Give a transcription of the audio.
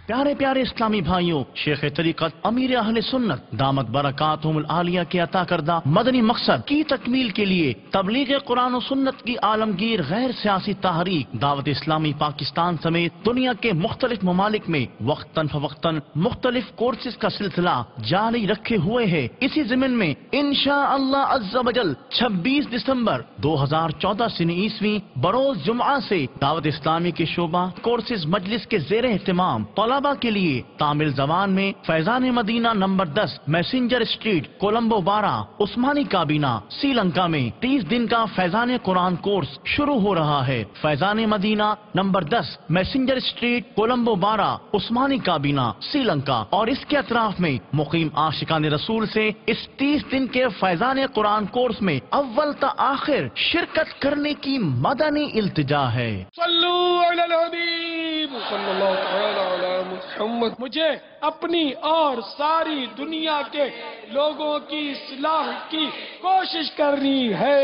پیارے پیارے اسلامی بھائیوں، شیخ طریقت امیر اہل سنت دامت برکاتہم العالیہ کے عطا کردہ مدنی مقصد کی تکمیل کے لیے تبلیغ قرآن و سنت کی عالمگیر غیر سیاسی تحریک دعوت اسلامی پاکستان سمیت دنیا کے مختلف ممالک میں وقتاً فوقتاً مختلف کورسز کا سلسلہ جاری رکھے ہوئے ہے۔ اسی ضمن میں انشاءاللہ عز و جل 26 دسمبر 2014 سنی عیسوی بروز جمعہ سے دعوت اسلامی کے شعبہ کورسز مجلس کے زیر اہتمام طلبہ کے لیے تامل زبان میں Faizan Madina number 10 Messenger Street Colombo 12 عثمانی کابینہ سری لنکا میں 30 دن کا فیضان قرآن کورس شروع ہو رہا ہے۔ Faizan Madina number 10 Messenger Street Colombo 12 عثمانی کابینہ سری لنکا اور اس کے اطراف میں مقیم عاشقان رسول سے اس 30 دن کے فیضان قرآن کورس میں اول تا آخر شرکت کرنے کی مدنی التجا ہے۔ صلو علی الحبیب صلی اللہ تعالی علی محمد۔ مجھے اپنی اور ساری دنیا کے لوگوں کی اصلاح کی کوشش کرنی ہے۔